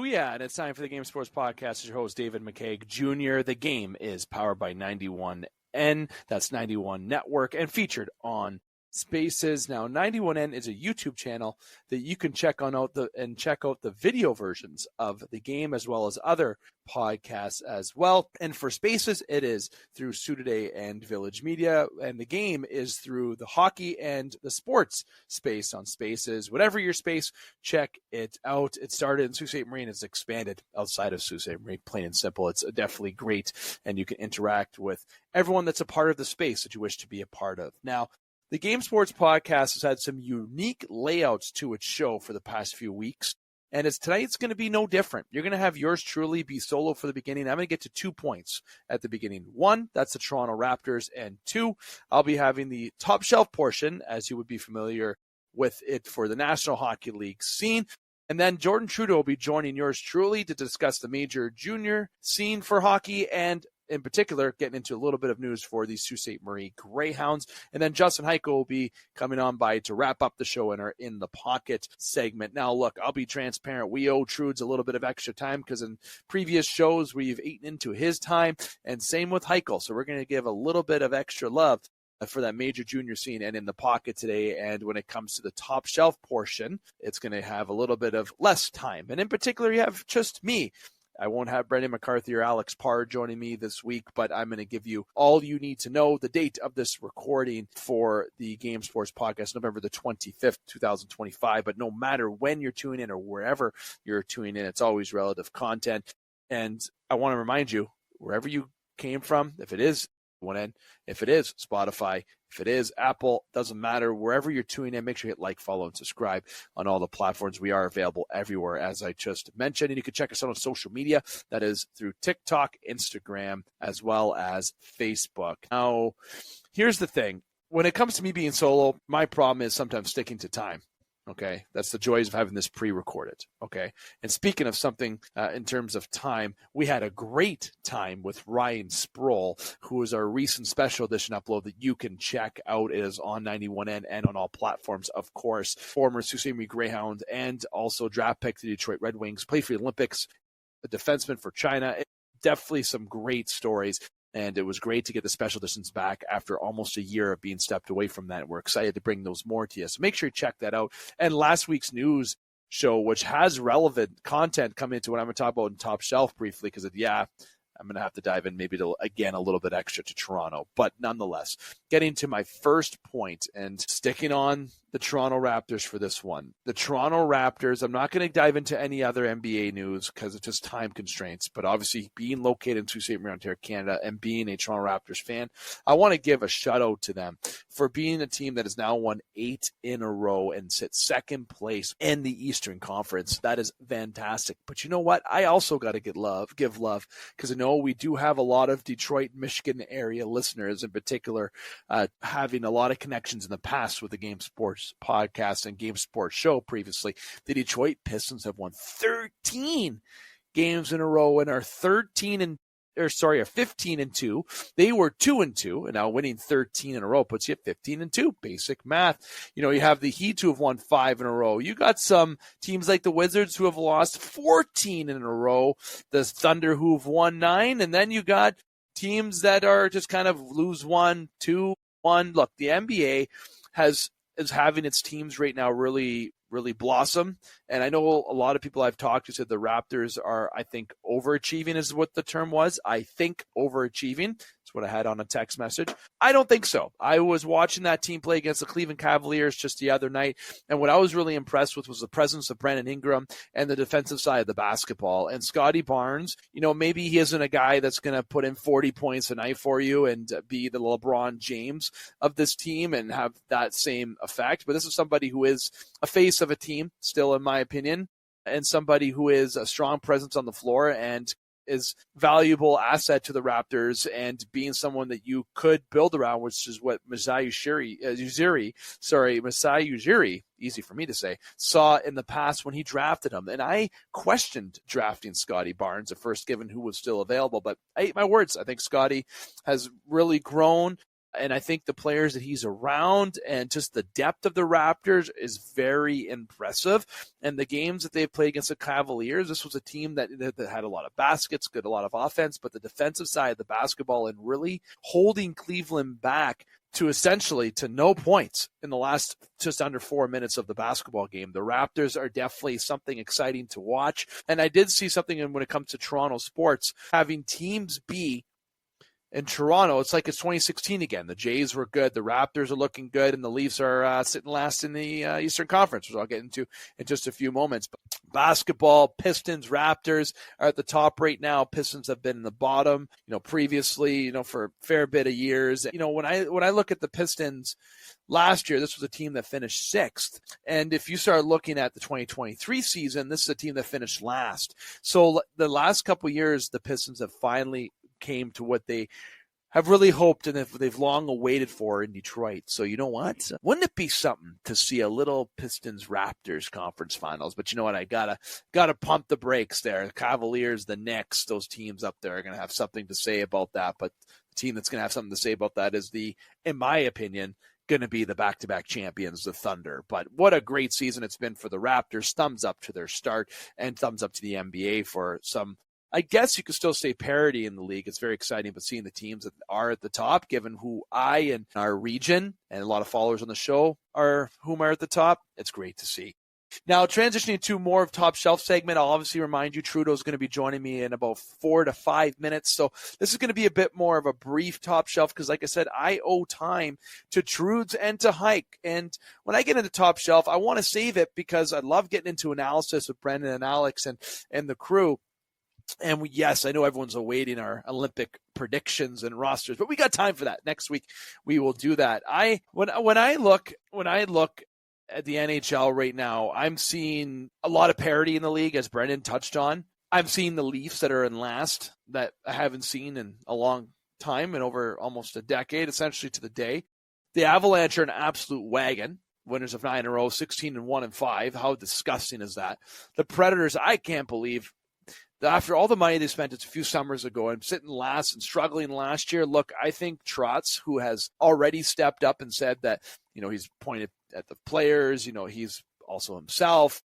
Booyah, and it's time for the Game Sports Podcast. It's your host, David McCaig Jr. The game is powered by 91N. That's 91 Network and featured on Spaces. Now, 91N is a YouTube channel that you can check out the video versions of the game as well as other podcasts as well. And for Spaces, it is through Soo Today and Village Media, and the game is through the hockey and the sports space on Spaces. Whatever your space, check it out. It started in Sault Ste. Marie and it's expanded outside of Sault Ste. Marie, plain and simple. It's definitely great, and you can interact with everyone that's a part of the space that you wish to be a part of. Now, the Game Sports Podcast has had some unique layouts to its show for the past few weeks, and tonight's going to be no different. You're going to have yours truly be solo for the beginning. I'm going to get to 2 points at the beginning. 1, that's the Toronto Raptors, and 2, I'll be having the top shelf portion, as you would be familiar with it for the National Hockey League scene. And then Jordan Trudeau will be joining yours truly to discuss the major junior scene for hockey and in particular, getting into a little bit of news for the Sault Ste. Marie Greyhounds. And then Justin Hykel will be coming on by to wrap up the show in our In the Pocket segment. Now, look, I'll be transparent. We owe Trudes a little bit of extra time because in previous shows, we've eaten into his time, and same with Hykel. So we're going to give a little bit of extra love for that major junior scene and In the Pocket today. And when it comes to the top shelf portion, it's going to have a little bit of less time. And in particular, you have just me. I won't have Brendan McCarthy or Alex Parr joining me this week, but I'm going to give you all you need to know. The date of this recording for the Game Sports Podcast, November the 25th, 2025. But no matter when you're tuning in or wherever you're tuning in, it's always relative content. And I want to remind you, wherever you came from, if it is one end, if it is Spotify, if it is Apple, doesn't matter. Wherever you're tuning in, make sure you hit like, follow, and subscribe on all the platforms. We are available everywhere, as I just mentioned. And you can check us out on social media. That is through TikTok, Instagram, as well as Facebook. Now, here's the thing. When it comes to me being solo, my problem is sometimes sticking to time. Okay, that's the joys of having this pre-recorded. Okay, and speaking of something in terms of time, we had a great time with Ryan Sproul, who is our recent special edition upload that you can check out. It is on 91N and on all platforms, of course. Former Sault Ste. Marie Greyhound and also draft pick to the Detroit Red Wings, played for the Olympics, a defenseman for China. Definitely some great stories. And it was great to get the special editions back after almost a year of being stepped away from that. We're excited to bring those more to you. So make sure you check that out. And last week's news show, which has relevant content coming into what I'm going to talk about in Top Shelf briefly, because I'm going to have to dive in maybe to, again, a little bit extra to Toronto. But nonetheless, getting to my first point and sticking on the Toronto Raptors for this one. The Toronto Raptors, I'm not going to dive into any other NBA news because it's just time constraints. But obviously, being located in Sault Ste. Marie, Ontario, Canada, and being a Toronto Raptors fan, I want to give a shout out to them for being a team that has now won 8 in a row and sits second place in the Eastern Conference. That is fantastic. But you know what? I also got to give love because I know we do have a lot of Detroit, Michigan area listeners in particular, having a lot of connections in the past with the Game Sports Podcast and Game Sports Show previously. The Detroit Pistons have won 13 games in a row and are 15-2. They were 2-2, and now winning 13 in a row puts you at 15-2. Basic math. You know, you have the Heat who have won 5 in a row. You got some teams like the Wizards who have lost 14 in a row. The Thunder who have won 9, and then you got teams that are just kind of lose 1, 2, 1. Look, the NBA is having its teams right now really, really blossom. And I know a lot of people I've talked to said the Raptors are, I think, overachieving is what the term was. I think overachieving. That's what I had on a text message. I don't think so. I was watching that team play against the Cleveland Cavaliers just the other night, and what I was really impressed with was the presence of Brandon Ingram and the defensive side of the basketball. And Scotty Barnes, you know, maybe he isn't a guy that's going to put in 40 points a night for you and be the LeBron James of this team and have that same effect, but this is somebody who is a face of a team, still in my opinion, and somebody who is a strong presence on the floor and is valuable asset to the Raptors and being someone that you could build around, which is what Masai Ujiri, easy for me to say, saw in the past when he drafted him. And I questioned drafting Scotty Barnes at first, given who was still available. But I ate my words. I think Scotty has really grown And I think the players that he's around and just the depth of the Raptors is very impressive. And the games that they've played against the Cavaliers, this was a team that had a lot of baskets, a lot of offense, but the defensive side of the basketball and really holding Cleveland back to essentially to no points in the last just under 4 minutes of the basketball game. The Raptors are definitely something exciting to watch. And I did see something when it comes to Toronto sports, having teams be in Toronto, it's like it's 2016 again. The Jays were good, the Raptors are looking good, and the Leafs are sitting last in the Eastern Conference, which I'll get into in just a few moments. But basketball, Pistons, Raptors are at the top right now. Pistons have been in the bottom, previously, for a fair bit of years. When I look at the Pistons last year, this was a team that finished sixth. And if you start looking at the 2023 season, this is a team that finished last. So the last couple of years, the Pistons have finally came to what they have really hoped and they've long awaited for in Detroit. So you know what? Wouldn't it be something to see a little Pistons-Raptors conference finals? But you know what? I gotta pump the brakes there. The Cavaliers, the Knicks, those teams up there are going to have something to say about that. But the team that's going to have something to say about that is in my opinion, going to be the back-to-back champions, the Thunder. But what a great season it's been for the Raptors. Thumbs up to their start and thumbs up to the NBA for some, I guess you could still say, parity in the league. It's very exciting, but seeing the teams that are at the top, given who I and our region and a lot of followers on the show are at the top, it's great to see. Now, transitioning to more of Top Shelf segment, I'll obviously remind you Trudeau is going to be joining me in about 4 to 5 minutes. So this is going to be a bit more of a brief Top Shelf because, like I said, I owe time to Trudes and to Hike. And when I get into Top Shelf, I want to save it because I love getting into analysis with Brendan and Alex and the crew. And yes, I know everyone's awaiting our Olympic predictions and rosters, but we got time for that. Next week we will do that. When I look at the NHL right now, I'm seeing a lot of parity in the league, as Brendan touched on. I'm seeing the Leafs that are in last that I haven't seen in a long time, in over almost a decade, essentially to the day. The Avalanche are an absolute wagon. Winners of 9 in a row, 16-1-5. How disgusting is that? The Predators, I can't believe. After all the money they spent a few summers ago and sitting last and struggling last year, look, I think Trotz, who has already stepped up and said that, he's pointed at the players, he's also himself.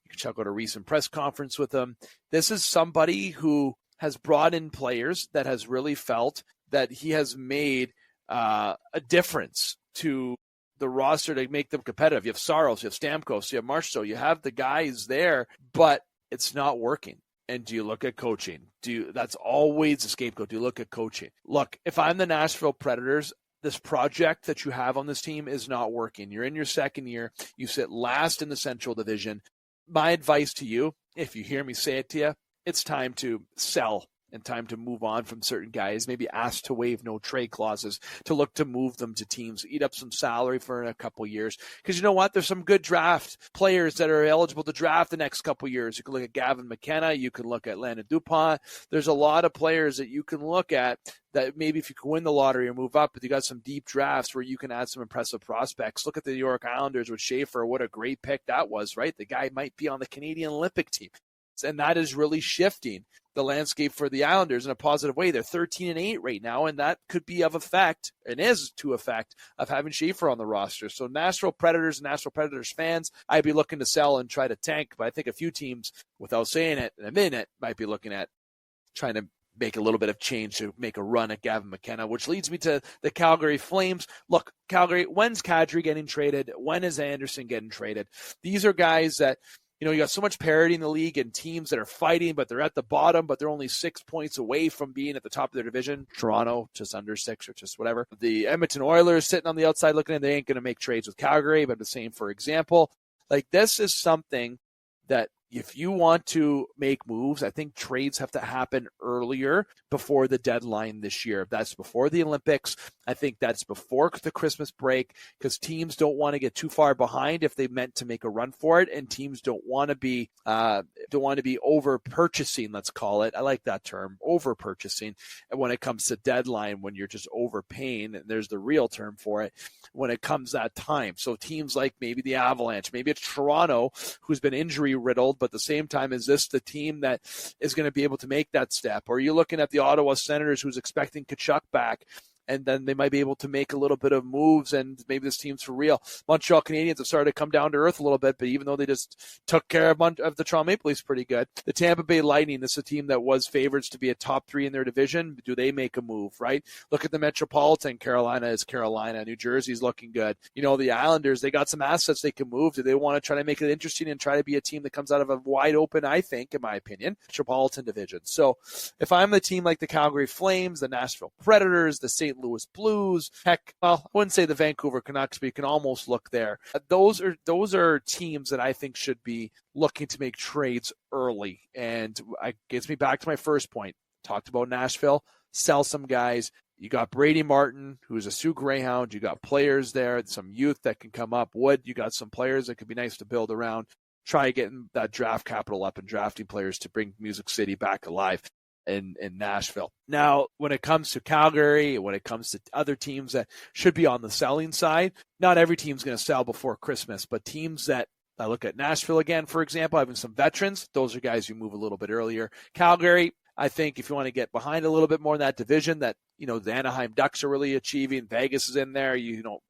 You can check out a recent press conference with him. This is somebody who has brought in players that has really felt that he has made a difference to the roster to make them competitive. You have Saros, you have Stamkos, you have Marchessault, you have the guys there, but it's not working. And do you look at coaching? That's always a scapegoat. Do you look at coaching? Look, if I'm the Nashville Predators, this project that you have on this team is not working. You're in your second year. You sit last in the Central Division. My advice to you, if you hear me say it to you, it's time to sell and time to move on from certain guys, maybe ask to waive no trade clauses, to look to move them to teams, eat up some salary for a couple years. Because you know what? There's some good draft players that are eligible to draft the next couple years. You can look at Gavin McKenna. You can look at Landon Dupont. There's a lot of players that you can look at that maybe if you can win the lottery or move up, but you got some deep drafts where you can add some impressive prospects. Look at the New York Islanders with Schaefer. What a great pick that was, right? The guy might be on the Canadian Olympic team. And that is really shifting the landscape for the Islanders in a positive way. They're 13-8 right now, and that could be of effect, and is to effect, of having Schaefer on the roster. So Nashville Predators and Nashville Predators fans, I'd be looking to sell and try to tank, but I think a few teams, without saying it in a minute, might be looking at trying to make a little bit of change to make a run at Gavin McKenna, which leads me to the Calgary Flames. Look, Calgary, when's Kadri getting traded? When is Anderson getting traded? These are guys that, you got so much parity in the league and teams that are fighting, but they're at the bottom, but they're only 6 points away from being at the top of their division. Toronto, just under 6 or just whatever. The Edmonton Oilers sitting on the outside looking in, they ain't going to make trades with Calgary, but the same, for example. Like, this is something that if you want to make moves, I think trades have to happen earlier before the deadline this year. If that's before the Olympics, I think that's before the Christmas break, because teams don't want to get too far behind if they meant to make a run for it, and teams don't want to be over purchasing. Let's call it. I like that term, over purchasing. And when it comes to deadline, when you're just overpaying, and there's the real term for it, when it comes that time. So teams like maybe the Avalanche, maybe it's Toronto, who's been injury riddled, but at the same time, is this the team that is going to be able to make that step? Or are you looking at the Ottawa Senators, who's expecting Tkachuk back and then they might be able to make a little bit of moves, and maybe this team's for real. Montreal Canadiens have started to come down to earth a little bit, but even though they just took care of the Toronto Maple Leafs pretty good, the Tampa Bay Lightning, this is a team that was favorites to be a top 3 in their division. Do they make a move, right? Look at the Metropolitan. Carolina is Carolina. New Jersey's looking good. The Islanders, they got some assets they can move. Do they want to try to make it interesting and try to be a team that comes out of a wide open, I think, in my opinion, Metropolitan division? So if I'm the team like the Calgary Flames, the Nashville Predators, the St. Louis Blues, heck, well, I wouldn't say the Vancouver Canucks, but you can almost look there. Those are teams that I think should be looking to make trades early. And it gets me back to my first point. Talked about Nashville, sell some guys. You got Brady Martin, who's a Soo Greyhound. You got players there, some youth that can come up. Wood, you got some players that could be nice to build around. Try getting that draft capital up and drafting players to bring Music City back alive in Nashville. Now, when it comes to Calgary, when it comes to other teams that should be on the selling side, not every team's going to sell before Christmas, but teams that I look at Nashville again, for example, having some veterans, those are guys you move a little bit earlier. Calgary, I think if you want to get behind a little bit more in that division that, the Anaheim Ducks are really achieving, Vegas is in there,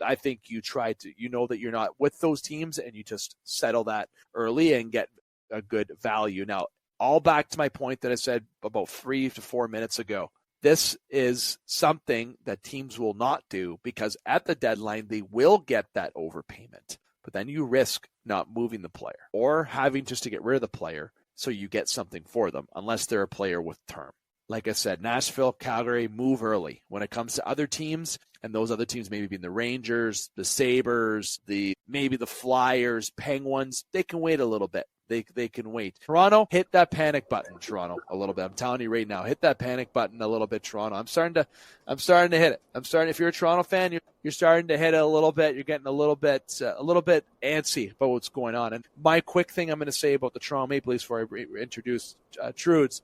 I think you try to, that you're not with those teams and you just settle that early and get a good value. Now, all back to my point that I said about 3 to 4 minutes ago. This is something that teams will not do because at the deadline, they will get that overpayment. But then you risk not moving the player or having just to get rid of the player so you get something for them, unless they're a player with term. Like I said, Nashville, Calgary, move early. When it comes to other teams, and those other teams maybe being the Rangers, the Sabres, maybe the Flyers, Penguins, they can wait a little bit. They can wait. Toronto, hit that panic button, Toronto, a little bit. I'm telling you right now, hit that panic button a little bit, Toronto. I'm starting to hit it. If you're a Toronto fan, you're starting to hit it a little bit. You're getting a little bit antsy about what's going on. And my quick thing I'm going to say about the Toronto Maple Leafs before I introduce Trudes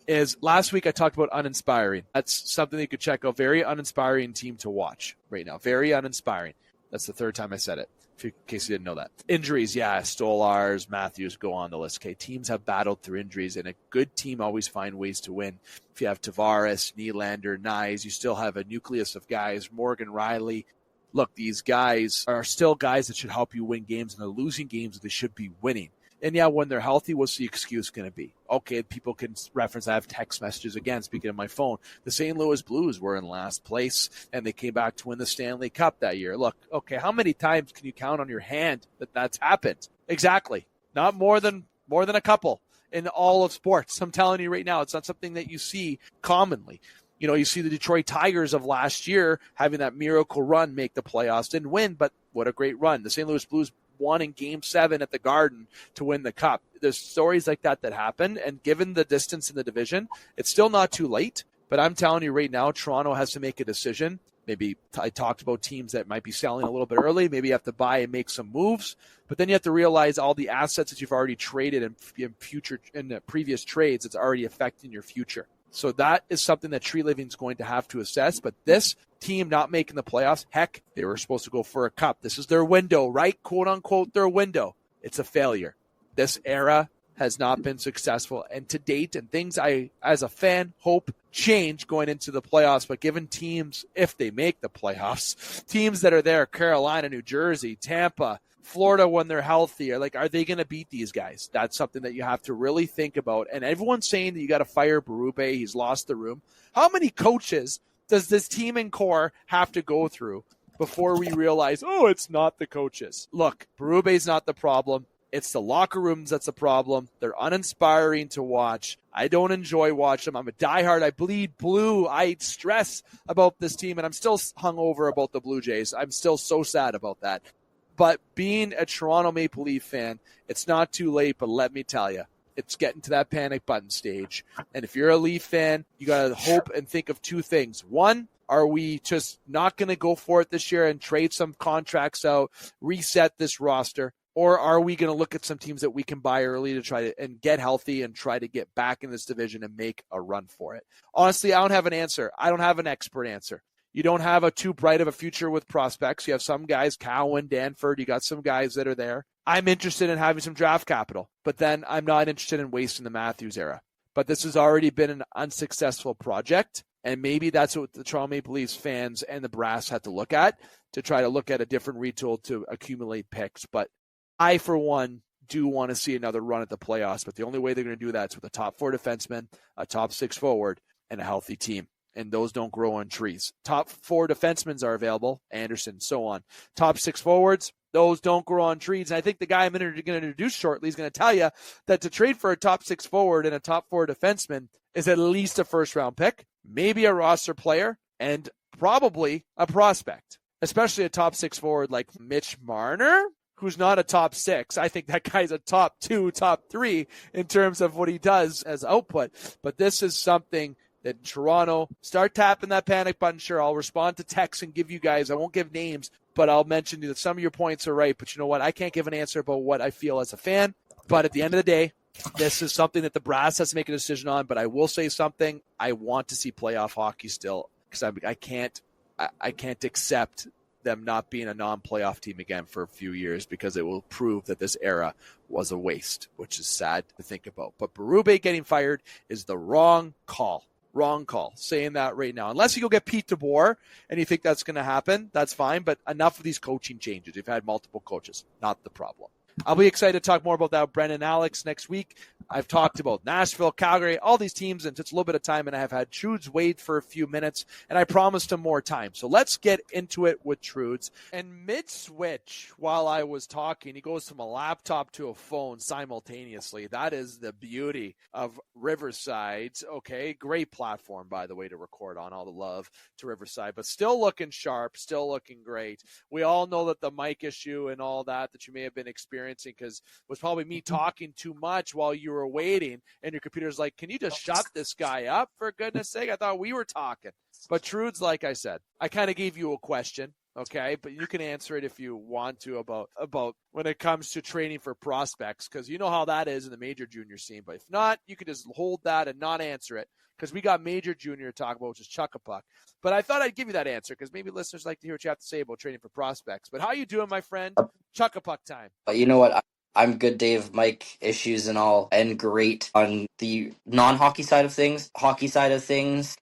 is last week I talked about uninspiring. That's something you could check out. Very uninspiring team to watch right now. Very uninspiring. That's the third time I said it, in case you didn't know that. Injuries, yeah, Stolars, Matthews, go on the list. Okay, teams have battled through injuries, and a good team always find ways to win. If you have Tavares, Nylander, Nyes, you still have a nucleus of guys, Morgan Riley. Look, these guys are still guys that should help you win games, and they're losing games that they should be winning. And yeah, when they're healthy, what's the excuse going to be? Okay, people can reference, I have text messages again, speaking of my phone. The St. Louis Blues were in last place, and they came back to win the Stanley Cup that year. Look, okay, how many times can you count on your hand that that's happened? Exactly. Not more than a couple in all of sports. I'm telling you right now, it's not something that you see commonly. You see the Detroit Tigers of last year having that miracle run, make the playoffs, didn't win, but what a great run. The St. Louis Blues won in Game 7 at the Garden to win the Cup. There's stories like that happen, and given the distance in the division, it's still not too late. But I'm telling you right now, Toronto has to make a decision. Maybe I talked about teams that might be selling a little bit early. Maybe you have to buy and make some moves. But then you have to realize all the assets that you've already traded in the previous trades, it's already affecting your future. So that is something that Tree Living is going to have to assess. But this team not making the playoffs, heck, they were supposed to go for a cup. This is their window, right? Quote unquote, their window. It's a failure. This era has not been successful. And to date, and things I, as a fan, hope change going into the playoffs. But given teams, if they make the playoffs, teams that are there, Carolina, New Jersey, Tampa, Florida, when they're healthy, are they going to beat these guys? That's something that you have to really think about. And everyone's saying that you got to fire Berube. He's lost the room. How many coaches does this team and core have to go through before we realize, it's not the coaches? Look, Berube's not the problem. It's the locker rooms that's the problem. They're uninspiring to watch. I don't enjoy watching them. I'm a diehard. I bleed blue. I stress about this team, and I'm still hungover about the Blue Jays. I'm still so sad about that. But being a Toronto Maple Leaf fan, it's not too late, but let me tell you, it's getting to that panic button stage. And if you're a Leaf fan, you got to hope and think of two things. One, are we just not going to go for it this year and trade some contracts out, reset this roster? Or are we going to look at some teams that we can buy early to try to and get healthy and try to get back in this division and make a run for it? Honestly, I don't have an answer. I don't have an expert answer. You don't have a too bright of a future with prospects. You have some guys, Cowan, Danford. You got some guys that are there. I'm interested in having some draft capital, but then I'm not interested in wasting the Matthews era. But this has already been an unsuccessful project, And maybe that's what the Toronto Maple Leafs fans and the brass had to look at to try to look at a different retool to accumulate picks. But I, for one, do want to see another run at the playoffs. But the only way they're going to do that is with a top 4 defenseman, a top 6 forward, and a healthy team. And those don't grow on trees. Top 4 defensemen are available, Anderson, so on. Top 6 forwards, those don't grow on trees. And I think the guy I'm going to introduce shortly is going to tell you that to trade for a top 6 forward and a top 4 defenseman is at least a first-round pick, maybe a roster player, and probably a prospect, especially a top 6 forward like Mitch Marner, who's not a top 6. I think that guy's a top 2, top 3 in terms of what he does as output. But this is something that Toronto, start tapping that panic button. Sure, I'll respond to texts and give you guys, I won't give names, but I'll mention that some of your points are right. But you know what? I can't give an answer about what I feel as a fan. But at the end of the day, this is something that the brass has to make a decision on. But I will say something. I want to see playoff hockey still, because I can't accept them not being a non-playoff team again for a few years, because it will prove that this era was a waste, which is sad to think about. But Berube getting fired is the wrong call. Wrong call. Saying that right now. Unless you go get Pete DeBoer and you think that's going to happen, that's fine. But enough of these coaching changes. We've had multiple coaches. Not the problem. I'll be excited to talk more about that with Brendan and Alex next week. I've talked about Nashville, Calgary, all these teams, and it's a little bit of time, and I have had Trude's wait for a few minutes, and I promised him more time. So let's get into it with Trude's. And mid-switch, while I was talking, he goes from a laptop to a phone simultaneously. That is the beauty of Riverside. Okay, great platform, by the way, to record on. All the love to Riverside, but still looking sharp, still looking great. We all know that the mic issue and all that you may have been experiencing, because it was probably me talking too much while you were waiting, and your computer's like, can you just shut this guy up, for goodness sake? I thought we were talking. But Trude's, like I said, I kind of gave you a question, okay, but you can answer it if you want to about when it comes to training for prospects, because you know how that is in the major junior scene. But if not, you can just hold that and not answer it, because we got major junior to talk about, which is chuck a puck. But I thought I'd give you that answer, because maybe listeners like to hear what you have to say about training for prospects. But how you doing, my friend? Chuck a puck time. You know what? I'm good, Dave. Mic issues and all, and great on the non-hockey side of things. Hockey side of things,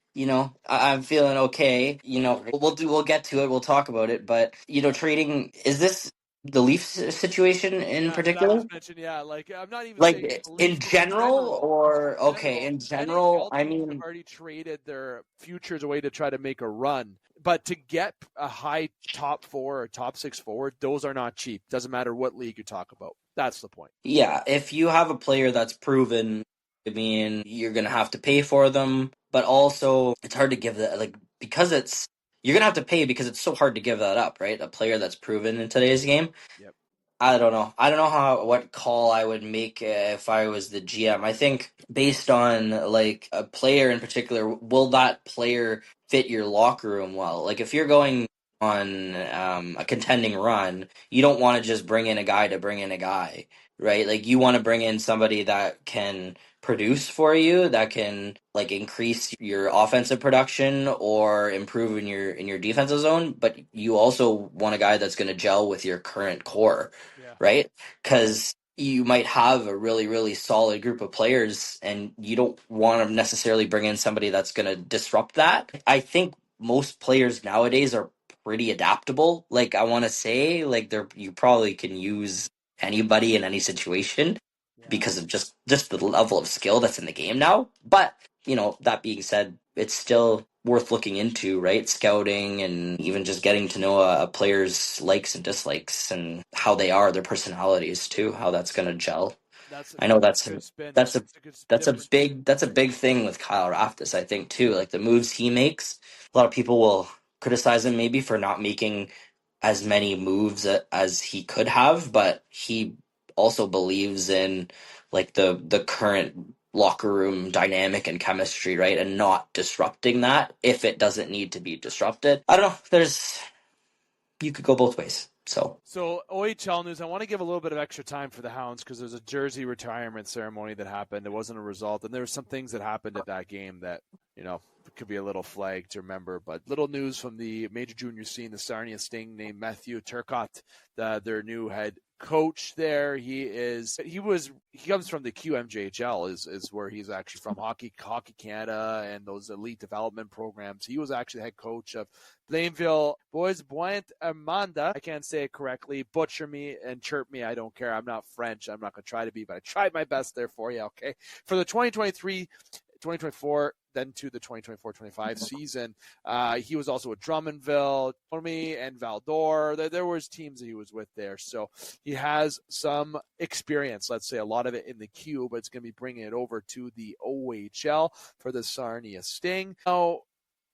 I'm feeling okay. We'll get to it. We'll talk about it. But trading, is this the Leafs situation in Yeah, so I particular? was mentioning, yeah, like I'm not even saying Like the in Leafs, just in general, general. or In okay, general, in general, NHL I teams have mean, already traded their futures away to try to make a run. But to get a high top 4 or top 6 forward, those are not cheap. Doesn't matter what league you talk about. That's the point. yeah, if you have a player that's proven, I mean, you're gonna have to pay for them, but also it's hard to give that, like, because you're gonna have to pay because it's so hard to give that up, right? A player that's proven in today's game. Yep. I don't know. I don't know what call I would make if I was the GM. I think based on like a player in particular, will that player fit your locker room well? Like if you're going on a contending run, you don't want to just bring in a guy to bring in a guy, right? Like you want to bring in somebody that can produce for you, that can like increase your offensive production or improve in your defensive zone, but you also want a guy that's going to gel with your current core, Yeah. right? Because you might have a really, really solid group of players and you don't want to necessarily bring in somebody that's going to disrupt that. I think most players nowadays are pretty adaptable. Like I want to say, like you probably can use anybody in any situation Yeah. because of just the level of skill that's in the game now. But that being said, it's still worth looking into, right? Scouting and even just getting to know a player's likes and dislikes and how they are, their personalities too, how that's going to gel. I know That's a good spin. that's a That's a good different spin. that's a big thing with Kyle Raftis, I think too. Like the moves he makes, a lot of people will criticize him maybe for not making as many moves as he could have, but he also believes in like the current locker room dynamic and chemistry, right? And not disrupting that if it doesn't need to be disrupted. I don't know. You could go both ways. So OHL news, I want to give a little bit of extra time for the Hounds because there's a jersey retirement ceremony that happened. It wasn't a result, and there were some things that happened at that game that it could be a little flag to remember. But little news from the major junior scene, the Sarnia Sting named Matthew Turcotte, their new head coach there. He comes from the QMJHL is where he's actually from, Hockey Canada and those elite development programs. He was actually the head coach of Blainville Boys Bouint Armanda. I can't say it correctly. Butcher me and chirp me. I don't care. I'm not French. I'm not going to try to be, but I tried my best there for you. Okay. For the 2024, then to the 2024-25 season. He was also with Drummondville, and Val-d'Or. There was teams that he was with there. So he has some experience, let's say a lot of it in the Q, but it's going to be bringing it over to the OHL for the Sarnia Sting. Now,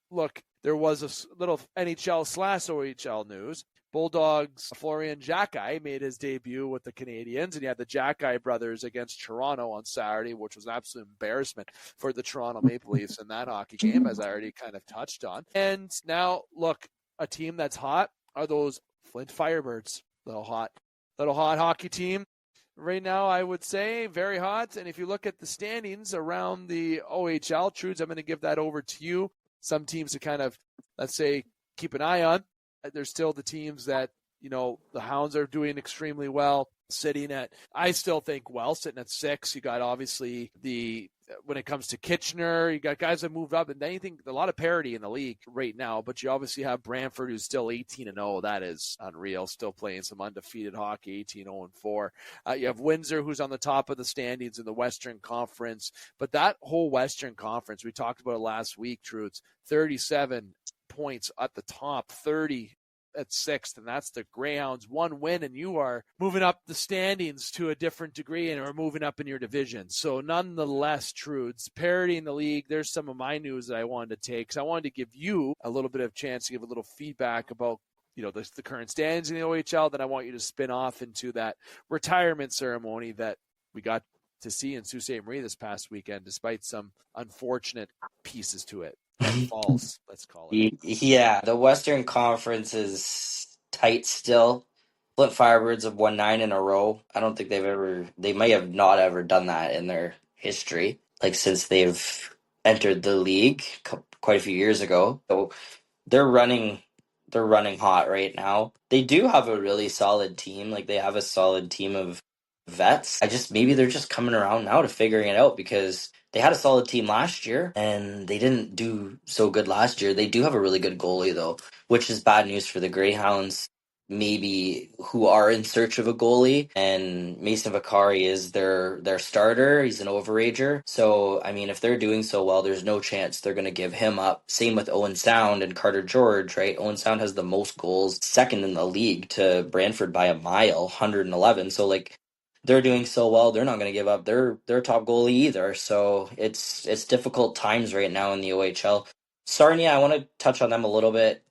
look, there was a little NHL/OHL news. Bulldogs Florian Jacki made his debut with the Canadiens, and you had the Jacki brothers against Toronto on Saturday, which was an absolute embarrassment for the Toronto Maple Leafs in that hockey game, as I already kind of touched on. And now, look, a team that's hot are those Flint Firebirds. Little hot hockey team. Right now, I would say very hot. And if you look at the standings around the OHL, Trudes, I'm going to give that over to you. Some teams to kind of, let's say, keep an eye on. There's still the teams that, the Hounds are doing extremely well, sitting at 6. You got obviously when it comes to Kitchener, you got guys that moved up, and anything, a lot of parity in the league right now, but you obviously have Brantford, who's still 18-0. That is unreal, still playing some undefeated hockey, 18-0-4. You have Windsor, who's on the top of the standings in the Western Conference, but that whole Western Conference, we talked about it last week, Trudes, 37 points at the top, 30 at 6th, and that's the Greyhounds. One win, and you are moving up the standings to a different degree and are moving up in your division. So nonetheless, Trudes, parity in the league, there's some of my news that I wanted to take. So I wanted to give you a little bit of chance to give a little feedback about the current standings in the OHL. Then I want you to spin off into that retirement ceremony that we got to see in Sault Ste. Marie this past weekend, despite some unfortunate pieces to it. Falls, let's call it. Yeah, the Western Conference is tight still. Flint Firebirds have won 9 in a row. I don't think they may have not ever done that in their history, like since they've entered the league quite a few years ago. So they're running hot right now. They do have a really solid team. Like, they have a solid team of vets. Maybe they're just coming around now to figuring it out, because they had a solid team last year and they didn't do so good last year. They do have a really good goalie though, which is bad news for the Greyhounds, maybe, who are in search of a goalie. And Mason Vicari is their starter. He's an overager. So, I mean, if they're doing so well, there's no chance they're going to give him up. Same with Owen Sound and Carter George, right? Owen Sound has the most goals, second in the league to Brantford by a mile, 111. So, like, they're doing so well, they're not going to give up their top goalie either. So it's difficult times right now in the OHL. Sarnia, I want to touch on them a little bit.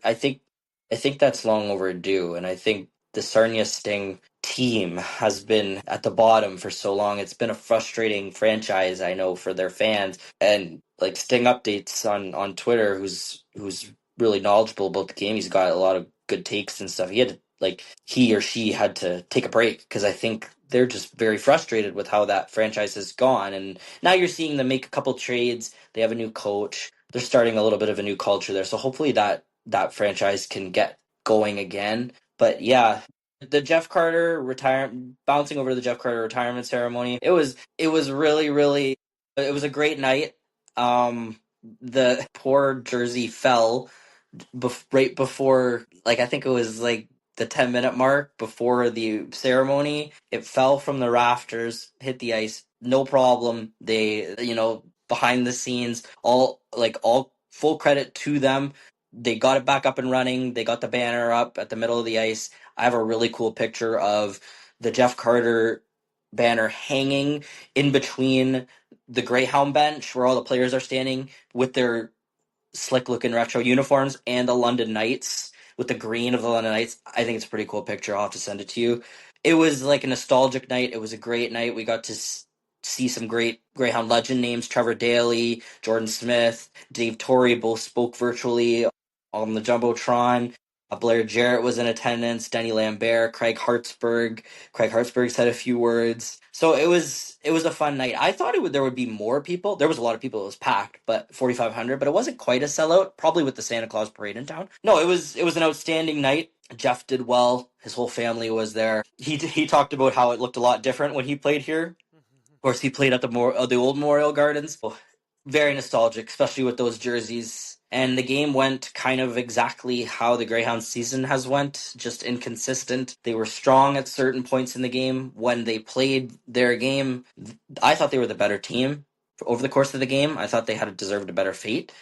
I think that's long overdue, and I think the Sarnia Sting team has been at the bottom for so long. It's been a frustrating franchise, I know, for their fans. And like Sting Updates on Twitter, who's really knowledgeable about the game. He's got a lot of good takes and stuff. He or she had to take a break, because I think they're just very frustrated with how that franchise has gone. And now you're seeing them make a couple trades. They have a new coach. They're starting a little bit of a new culture there. So hopefully that franchise can get going again. But yeah, the Jeff Carter bouncing over to the Jeff Carter retirement ceremony. It was really, really, it was a great night. The poor jersey fell right before, like, I think it was like the 10-minute mark before the ceremony. It fell from the rafters, hit the ice, no problem. They, behind the scenes, all full credit to them. They got it back up and running. They got the banner up at the middle of the ice. I have a really cool picture of the Jeff Carter banner hanging in between the Greyhound bench where all the players are standing with their slick looking retro uniforms, and the London Knights with the green of the London Knights. I think it's a pretty cool picture. I'll have to send it to you. It was like a nostalgic night. It was a great night. We got to see some great Greyhound legend names. Trevor Daley, Jordan Smith, Dave Torrey both spoke virtually on the Jumbotron. Blair Jarrett was in attendance, Denny Lambert, Craig Hartsburg. Craig Hartsburg said a few words. So it was a fun night. I thought there would be more people. There was a lot of people. It was packed, but 4,500. But it wasn't quite a sellout. Probably with the Santa Claus parade in town. No, it was an outstanding night. Jeff did well. His whole family was there. He talked about how it looked a lot different when he played here. Of course, he played at the old Memorial Gardens. Oh, very nostalgic, especially with those jerseys. And the game went kind of exactly how the Greyhounds season has went, just inconsistent. They were strong at certain points in the game. When they played their game, I thought they were the better team. Over the course of the game, I thought they had deserved a better fate.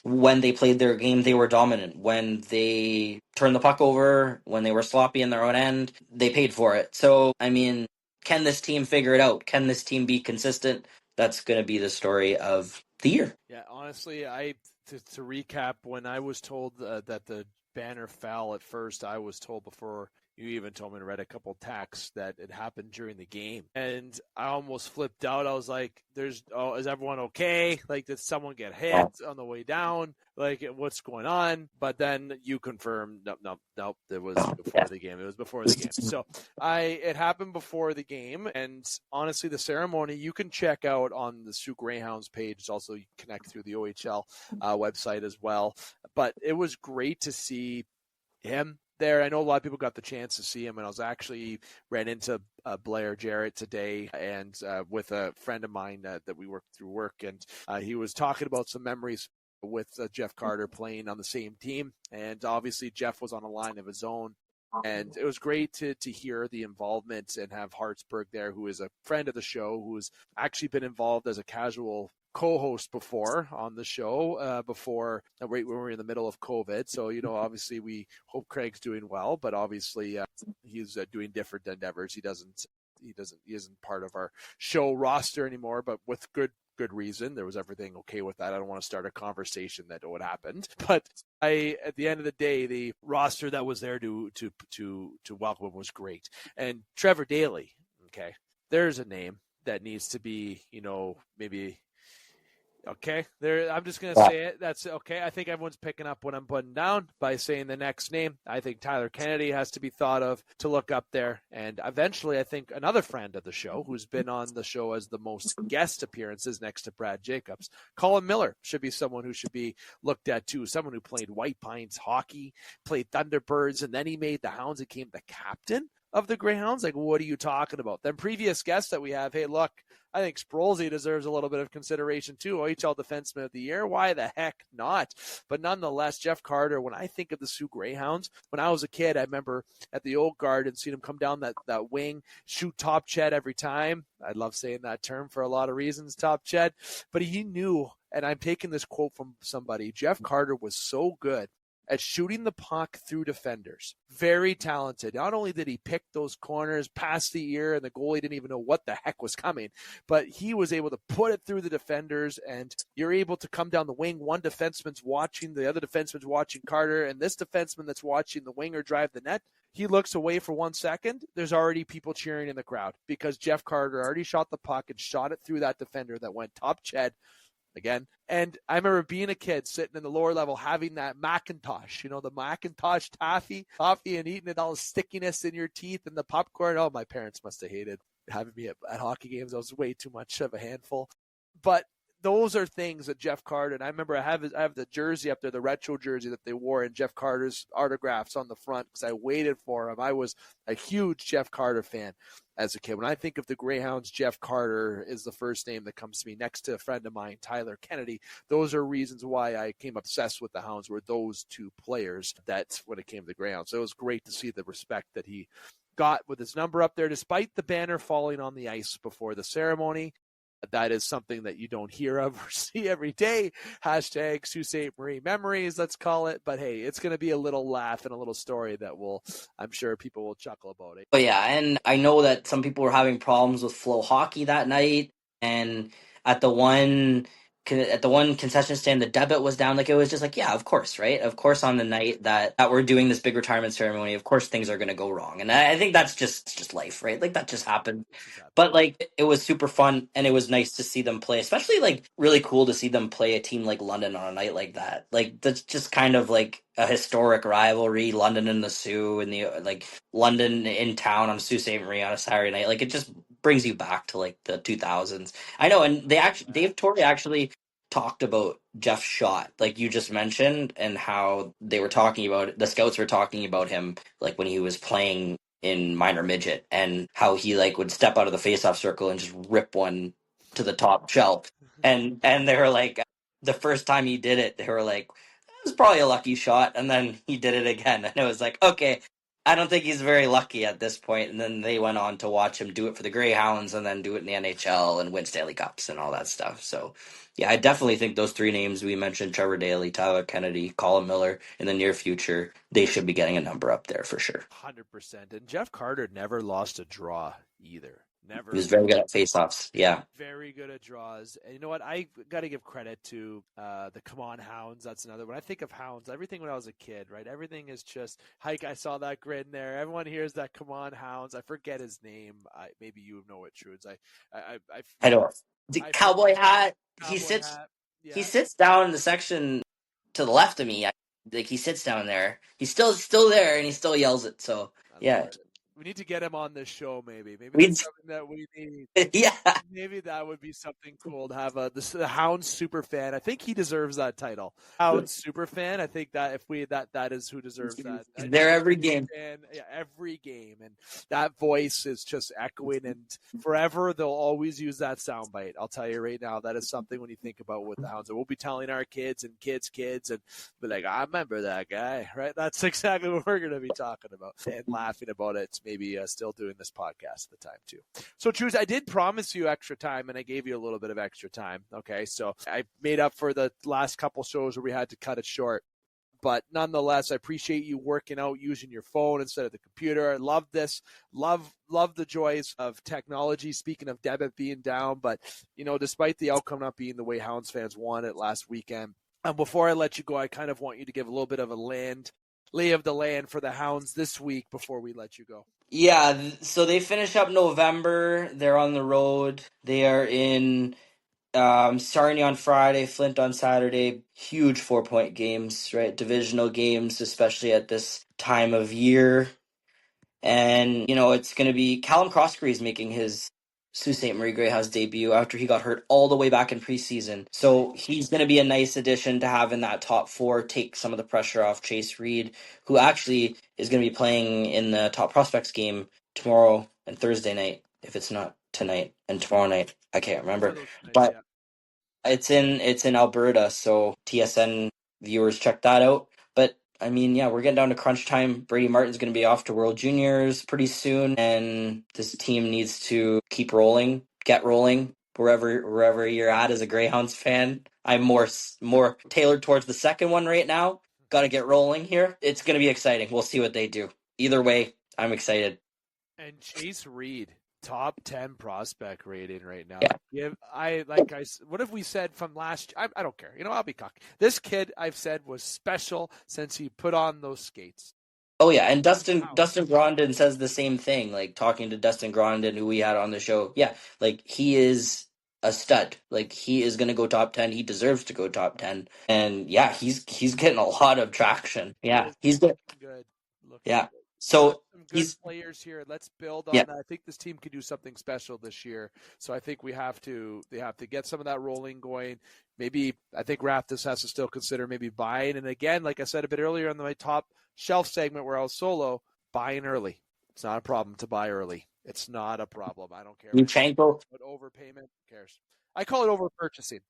When they played their game, they were dominant. When they turned the puck over, when they were sloppy in their own end, they paid for it. So, I mean, can this team figure it out? Can this team be consistent? That's going to be the story of the year. Yeah, honestly, to recap, when I was told that the banner fell at first, I was told before you even told me to read a couple texts that it happened during the game, and I almost flipped out. I was like, is everyone okay? Like, did someone get hit on the way down? Like, what's going on? But then you confirmed, nope, it was before the game. It was before the game. So it happened before the game, and honestly, the ceremony you can check out on the Soo Greyhounds page. It's also, you can connect through the OHL website as well. But it was great to see him there. I know a lot of people got the chance to see him, and I was actually ran into Blair Jarrett today, and with a friend of mine that we worked through work, and he was talking about some memories with Jeff Carter playing on the same team, and obviously Jeff was on a line of his own, and it was great to hear the involvement and have Hartsburg there, who is a friend of the show, who's actually been involved as a casual co-host before on the show before, right when we were in the middle of COVID. So, obviously we hope Craig's doing well, but obviously he's doing different endeavors. He isn't part of our show roster anymore, but with good reason. There was everything okay with that. I don't want to start a conversation that what happened, but at the end of the day, the roster that was there to welcome him was great. And Trevor Daley, okay, there's a name that needs to be, maybe. Okay, there. I'm just going to say it. That's okay. I think everyone's picking up what I'm putting down by saying the next name. I think Tyler Kennedy has to be thought of to look up there. And eventually, I think another friend of the show who's been on the show as the most guest appearances next to Brad Jacobs, Colin Miller, should be someone who should be looked at too. Someone who played White Pines hockey, played Thunderbirds, and then he made the Hounds and became the captain of the Greyhounds. Like, what are you talking about? Then previous guests that we have, hey, look, I think Sprolzy deserves a little bit of consideration too. OHL Defenseman of the Year. Why the heck not? But nonetheless, Jeff Carter, when I think of the Soo Greyhounds, when I was a kid, I remember at the old Garden seeing him come down that wing, shoot top Ched every time. I love saying that term for a lot of reasons, top Ched. But he knew, and I'm taking this quote from somebody, Jeff Carter was so good at shooting the puck through defenders. Very talented. Not only did he pick those corners past the ear, and the goalie didn't even know what the heck was coming, but he was able to put it through the defenders, and you're able to come down the wing. One defenseman's watching, the other defenseman's watching Carter, and this defenseman that's watching the winger drive the net, he looks away for 1 second. There's already people cheering in the crowd because Jeff Carter already shot the puck and shot it through that defender that went top Ched again. And I remember being a kid sitting in the lower level having that Macintosh, the Macintosh toffee, and eating it, all the stickiness in your teeth and the popcorn. Oh, my parents must have hated having me at hockey games. I was way too much of a handful. But those are things that Jeff Carter, and I remember I have the jersey up there, the retro jersey that they wore, and Jeff Carter's autographs on the front because I waited for him. I was a huge Jeff Carter fan as a kid. When I think of the Greyhounds, Jeff Carter is the first name that comes to me next to a friend of mine, Tyler Kennedy. Those are reasons why I came obsessed with the Hounds, were those two players. That's when it came to the Greyhounds. So it was great to see the respect that he got with his number up there, despite the banner falling on the ice before the ceremony. That is something that you don't hear of or see every day. Hashtag Sault Ste. Marie memories, let's call it. But hey, it's going to be a little laugh and a little story that I'm sure people will chuckle about it. But yeah, and I know that some people were having problems with Flow Hockey that night. And at the one at the one concession stand, the debit was down. Like, it was just like, yeah, of course, right? Of course, on the night that we're doing this big retirement ceremony, of course things are going to go wrong. And I think that's just life, right? Like, that just happened. This is happening. But like, it was super fun, and it was nice to see them play, especially like really cool to see them play a team like London on a night like that. Like, that's just kind of like a historic rivalry, London and the Soo, and the like London in town on Sault Ste. Marie on a Saturday night. Like, it just brings you back to like the 2000s. I know, and Dave Torrey actually talked about Jeff Schott, like you just mentioned, and how they were talking about, the scouts were talking about him like when he was playing in minor midget, and how he like would step out of the faceoff circle and just rip one to the top shelf. And they were like, the first time he did it, they were like, it was probably a lucky shot, and then he did it again, and it was like, okay, I don't think he's very lucky at this point. And then they went on to watch him do it for the Greyhounds, and then do it in the NHL and win Stanley Cups and all that stuff. So, yeah, I definitely think those three names we mentioned, Trevor Daley, Tyler Kennedy, Colin Miller, in the near future, they should be getting a number up there for sure. 100%. And Jeff Carter never lost a draw either. Never. He was very good at faceoffs. Yeah. Very good at draws. And you know what? I got to give credit to the Come On Hounds. That's another. When I think of Hounds, everything when I was a kid, right? Everything is just Hike. I saw that grin there. Everyone hears that Come On Hounds. I forget his name. Maybe you know it, Trudes. I don't. The cowboy hat. Cowboy hat. Yeah. He sits down in the section to the left of me. Like, he sits down there. He's still there, and he still yells it. So yeah. We need to get him on this show, maybe. We- That's something that we need. Yeah. Maybe that would be something cool to have the Hound super fan. I think he deserves that title. Hound super fan. I think that that is who deserves that. He's there every game. Yeah, every game, and that voice is just echoing, and forever they'll always use that soundbite. I'll tell you right now, that is something when you think about with the Hounds, and we'll be telling our kids and kids, and be like, I remember that guy, right? That's exactly what we're going to be talking about and laughing about it. Maybe still doing this podcast at the time too. So, Trues, I did promise you extra time, and I gave you a little bit of extra time. Okay, so I made up for the last couple shows where we had to cut it short. But nonetheless, I appreciate you working out using your phone instead of the computer. I love this. Love the joys of technology. Speaking of debit being down, but despite the outcome not being the way Hounds fans wanted last weekend. And before I let you go, I kind of want you to give a little bit of a lay of the land for the Hounds this week before we let you go. Yeah, so they finish up November. They're on the road. They are in Sarnia on Friday, Flint on Saturday. Huge 4-point games, right? Divisional games, especially at this time of year. And, it's going to be Callum Croskery is making his Sault Ste. Marie Greyhounds debut after he got hurt all the way back in preseason. So he's going to be a nice addition to have in that top four, take some of the pressure off Chase Reed, who actually is going to be playing in the top prospects game tomorrow and Thursday night, if it's not tonight and tomorrow night. I can't remember. But it's in Alberta, so TSN viewers check that out. But I mean, yeah, we're getting down to crunch time. Brady Martin's going to be off to World Juniors pretty soon, and this team needs to keep rolling, get rolling wherever you're at as a Greyhounds fan. I'm more tailored towards the second one right now. Got to get rolling here. It's going to be exciting. We'll see what they do. Either way, I'm excited. And Chase Reed, top 10 prospect rating right now. Yeah. What have we said from last? I don't care. I'll be cocky. This kid, I've said, was special since he put on those skates. Oh yeah, and Dustin Grondin says the same thing. Like, talking to Dustin Grondin, who we had on the show. Yeah, like, he is a stud. Like, he is going to go top 10. He deserves to go top 10. And yeah, he's getting a lot of traction. Yeah, he's good. Yeah. So some good players here. Let's build on that. I think this team could do something special this year. So I think they have to get some of that rolling going. Maybe I think Raptors has to still consider maybe buying. And again, like I said a bit earlier on my top shelf segment where I was solo, buying early. It's not a problem to buy early. It's not a problem. I don't care. Luchenko. But overpayment, who cares? I call it over purchasing.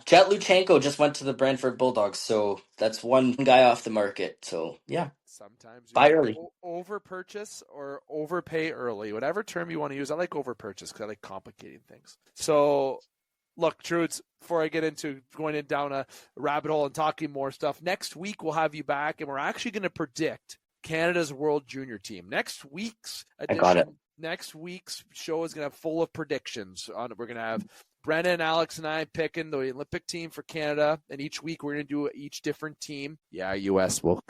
Jet Luchenko just went to the Brantford Bulldogs, so that's one guy off the market. So yeah, sometimes buy early, over purchase or overpay early, whatever term you want to use. I like over purchase because I like complicating things. So look, Trudes, before I get into going down a rabbit hole and talking more stuff, next week we'll have you back, and we're actually going to predict Canada's World Junior team. Next week's edition. I got it. Next week's show is going to have full of predictions. We're going to have Brennan, Alex, and I picking the Olympic team for Canada, and each week we're going to do each different team. Yeah, U.S. will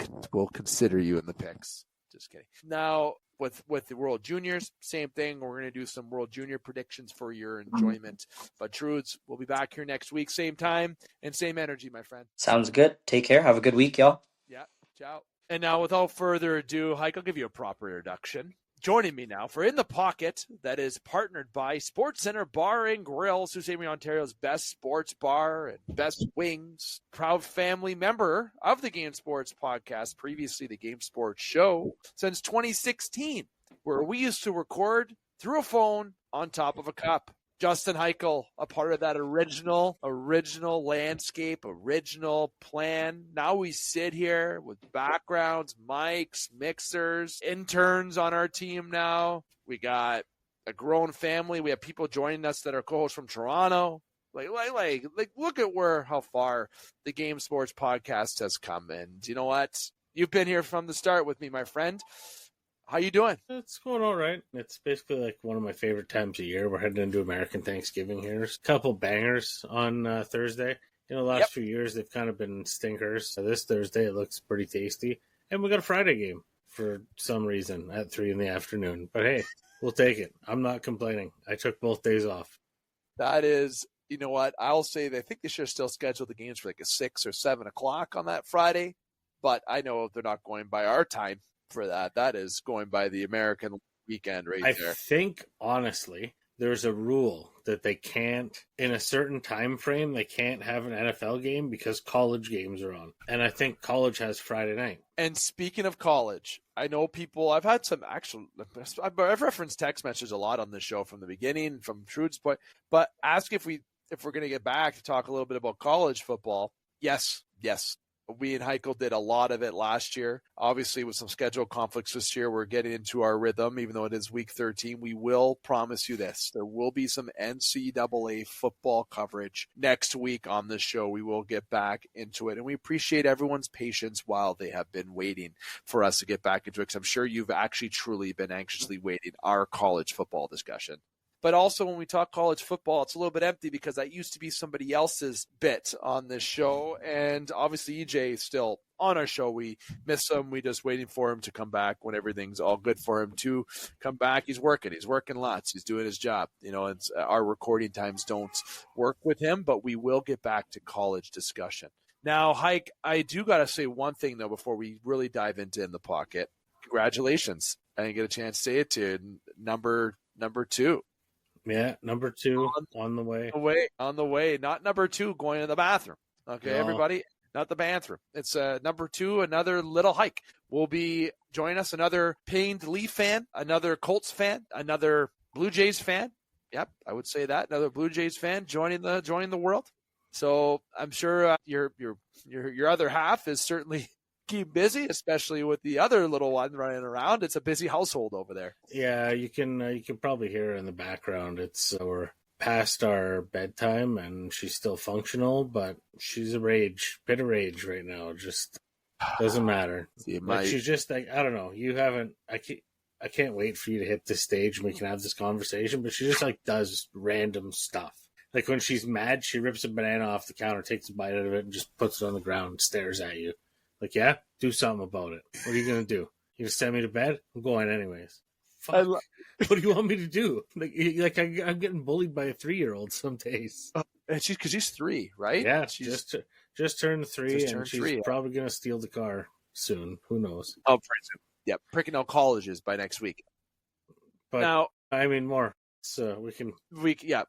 consider you in the picks. Just kidding. Now, with the World Juniors, same thing. We're going to do some World Junior predictions for your enjoyment. But Trudes, we'll be back here next week, same time and same energy, my friend. Sounds good. Take care. Have a good week, y'all. Yeah, ciao. And now, without further ado, Hykel, I'll give you a proper introduction. Joining me now for In the Pocket, that is partnered by Sports Center Bar and Grill, Sault Ste. Marie, Ontario's best sports bar and best wings. Proud family member of the Game Sports Podcast, previously the Game Sports Show, since 2016, where we used to record through a phone on top of a cup. Justin Hykel, a part of that original landscape, original plan. Now we sit here with backgrounds, mics, mixers, interns on our team now. We got a grown family. We have people joining us that are co-hosts from Toronto. Like, look at how far the Game Sports Podcast has come. And you know what? You've been here from the start with me, my friend. How you doing? It's going all right. It's basically like one of my favorite times of year. We're heading into American Thanksgiving here. There's a couple bangers on Thursday. The last few years they've kind of been stinkers. This Thursday it looks pretty tasty. And we got a Friday game for some reason at 3 p.m. But hey, we'll take it. I'm not complaining. I took both days off. That is, you know what? I'll say they think they should have still scheduled the games for like a 6 or 7 o'clock on that Friday. But I know they're not going by our time for that. That is going by the American weekend there. I think, honestly, there's a rule that they can't, in a certain time frame, they can't have an NFL game because college games are on. And I think college has Friday night. And speaking of college, I know people, I've had some I've referenced text messages a lot on this show from the beginning, from Trude's point, but ask if we're going to get back to talk a little bit about college football. Yes. We and Hykel did a lot of it last year. Obviously, with some schedule conflicts this year, we're getting into our rhythm. Even though it is week 13, we will promise you this. There will be some NCAA football coverage next week on this show. We will get back into it. And we appreciate everyone's patience while they have been waiting for us to get back into it, because I'm sure you've actually truly been anxiously waiting our college football discussion. But also when we talk college football, it's a little bit empty because that used to be somebody else's bit on this show. And obviously EJ is still on our show. We miss him. We just waiting for him to come back when everything's all good for him to come back. He's working lots. He's doing his job. It's our recording times don't work with him, but we will get back to college discussion. Now, Hike, I do got to say one thing though, before we really dive into In the Pocket. Congratulations. I didn't get a chance to say it to number 2. Yeah, number 2 on the way. On the way. Not number 2 going to the bathroom. Okay, no. Everybody? Not the bathroom. It's number 2, another little hike. Will be joining us, another pained Leaf fan, another Colts fan, another Blue Jays fan. Yep, I would say that. Another Blue Jays fan joining the world. So I'm sure your other half is certainly keep busy, especially with the other little one running around. It's a busy household over there. Yeah, you can probably hear her in the background. It's we're past our bedtime and she's still functional, but she's a bit of rage right now. Just doesn't matter. She's just like, I don't know. I can't wait for you to hit this stage and we can have this conversation. But she just like does random stuff. Like when she's mad, she rips a banana off the counter, takes a bite out of it, and just puts it on the ground and stares at you. Like, yeah, do something about it. What are you going to do? You going to send me to bed? I'm going anyways. Fuck. What do you want me to do? Like I'm getting bullied by a 3-year-old some days. And she's 3, right? Yeah, she's just turned 3, and she's probably going to steal the car soon. Who knows? Oh, pretty soon. Yeah, pricking out colleges by next week. But now, I mean, more. So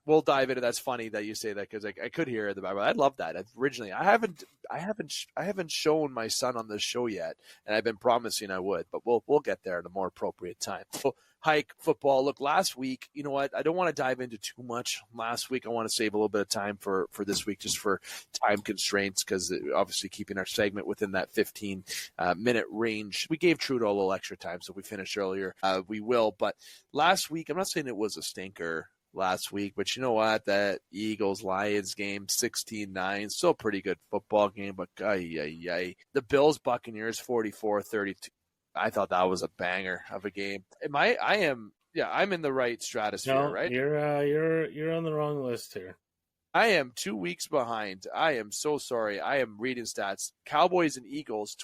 we'll dive into. That's funny that you say that, because I could hear the Bible. I love that. Originally, I haven't shown my son on this show yet, and I've been promising I would, but we'll get there at a more appropriate time. So, Hike football. Look, last week, you know what? I don't want to dive into too much last week. I want to save a little bit of time for this week, just for time constraints, because obviously keeping our segment within that 15-minute range. We gave Trudeau a little extra time, so if we finish earlier, we will. But last week, I'm not saying it was a stinker last week, but you know what? That Eagles-Lions game, 16-9, still a pretty good football game, but the Bills-Buccaneers, 44-32. I thought that was a banger of a game. I'm in the right stratosphere, right? You're on the wrong list here. I am 2 weeks behind. I am so sorry. I am reading stats. Cowboys and Eagles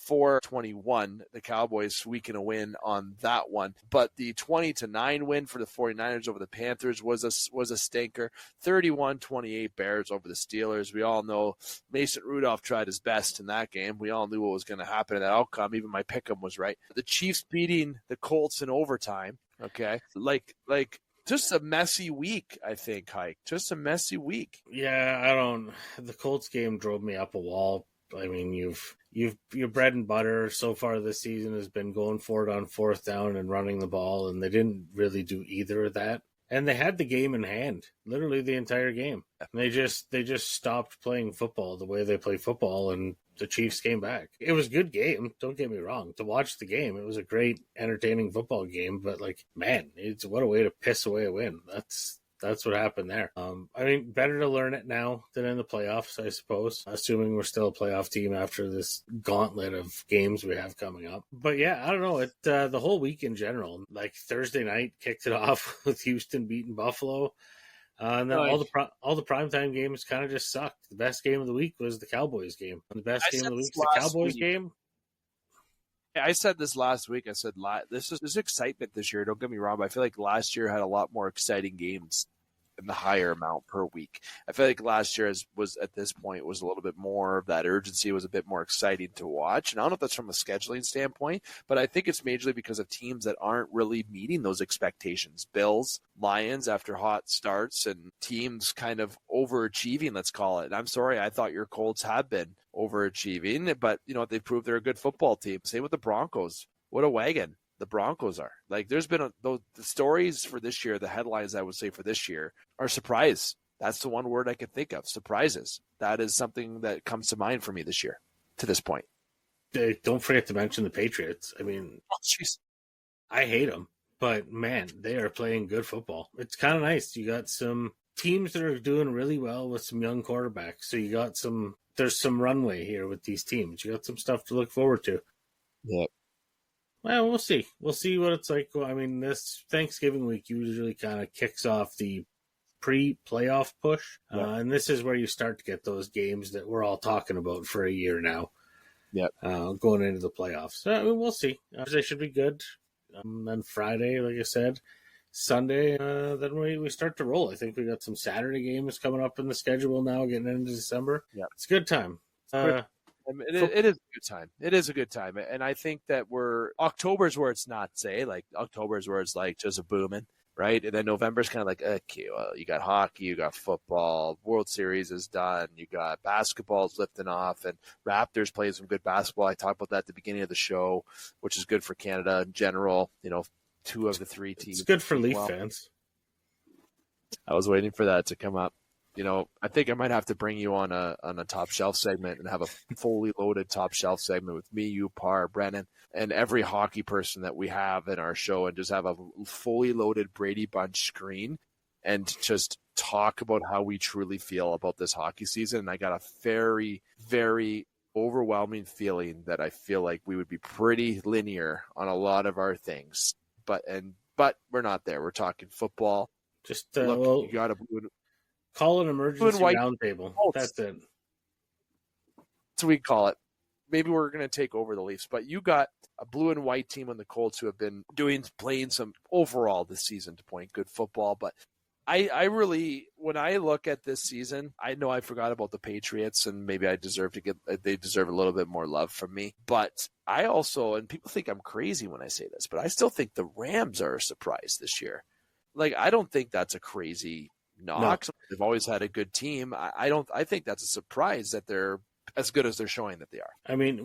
24-21. The Cowboys squeaking a win on that one. But the 20-9 win for the 49ers over the Panthers was a stinker. 31-28 Bears over the Steelers. We all know Mason Rudolph tried his best in that game. We all knew what was going to happen in that outcome. Even my pick'em was right. The Chiefs beating the Colts in overtime. Okay. Like just a messy week, I think, Hike. Just a messy week. Yeah, the Colts game drove me up a wall. I mean, your bread and butter so far this season has been going for it on fourth down and running the ball, and they didn't really do either of that. And they had the game in hand, literally the entire game. And they just stopped playing football the way they play football, and the Chiefs came back. It was a good game, don't get me wrong. To watch the game, it was a great, entertaining football game. But man, what a way to piss away a win. That's what happened there. I mean, better to learn it now than in the playoffs, I suppose, assuming we're still a playoff team after this gauntlet of games we have coming up. But yeah, I don't know. The whole week in general, Thursday night kicked it off with Houston beating Buffalo. And then all the primetime games kind of just sucked. The best game of the week was the Cowboys game. And the best game of the week was the Cowboys game. I said this last week. I said there's excitement this year. Don't get me wrong, but I feel like last year had a lot more exciting games in the higher amount per week. I feel like last year was at this point was a little bit more of that urgency, was a bit more exciting to watch. And I don't know if that's from a scheduling standpoint, but I think it's majorly because of teams that aren't really meeting those expectations. Bills, Lions after hot starts, and teams kind of overachieving, let's call it. And I'm sorry, I thought your Colts had been overachieving, but they've proved they're a good football team. Same with the Broncos. What a wagon the Broncos are. There's been the stories for this year, the headlines I would say for this year are surprise. That's the one word I could think of, surprises. That is something that comes to mind for me this year, to this point. Don't forget to mention the Patriots. I mean, I hate them, but man, they are playing good football. It's kind of nice. You got some teams that are doing really well with some young quarterbacks. So there's some runway here with these teams. You got some stuff to look forward to. Yep. Well, we'll see. We'll see what it's like. I mean, this Thanksgiving week usually kind of kicks off the pre-playoff push. Yeah. And this is where you start to get those games that we're all talking about for a year now. Yep. Going into the playoffs. So, I mean, we'll see. They should be good. Then Friday, like I said, Sunday, then we start to roll. I think we got some Saturday games coming up in the schedule now, getting into December. Yeah. It's a good time. It is a good time. It is a good time. And I think that October's where it's not, October's where it's just a booming, right? And then November's kind of okay, well, you got hockey, you got football, World Series is done, you got basketball's lifting off, and Raptors play some good basketball. I talked about that at the beginning of the show, which is good for Canada in general. 2 of the 3 teams. It's good for Leaf fans. I was waiting for that to come up. I think I might have to bring you on a top shelf segment and have a fully loaded top shelf segment with me, you, Parr, Brennan, and every hockey person that we have in our show, and just have a fully loaded Brady Bunch screen and just talk about how we truly feel about this hockey season. And I got a very, very overwhelming feeling that I feel like we would be pretty linear on a lot of our things, but we're not there. We're talking football. Just you got to call an emergency roundtable. That's it. So we call it. Maybe we're going to take over the Leafs, but you got a blue and white team on the Colts who have been playing some overall this season to point good football. But I really, when I look at this season, I know I forgot about the Patriots, and maybe they deserve a little bit more love from me. But I also, and people think I'm crazy when I say this, but I still think the Rams are a surprise this year. I don't think that's a crazy knock. No. They've always had a good team. I think that's a surprise that they're as good as they're showing that they are. I mean,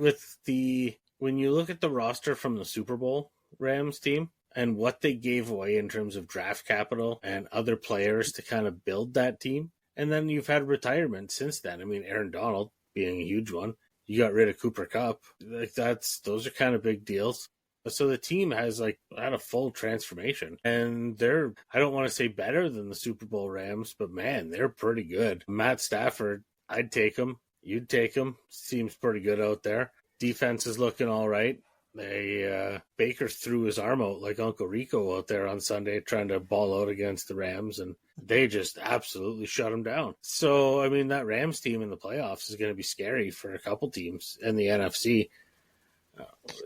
when you look at the roster from the Super Bowl Rams team and what they gave away in terms of draft capital and other players to kind of build that team, and then you've had retirement since then. I mean, Aaron Donald being a huge one. You got rid of Cooper Kupp. Those are kind of big deals. So the team has had a full transformation, and they're, I don't want to say better than the Super Bowl Rams, but man, they're pretty good. Matt Stafford, I'd take him. You'd take him. Seems pretty good out there. Defense is looking all right. Baker threw his arm out like Uncle Rico out there on Sunday trying to ball out against the Rams, and they just absolutely shut him down. So, I mean, that Rams team in the playoffs is going to be scary for a couple teams in the NFC.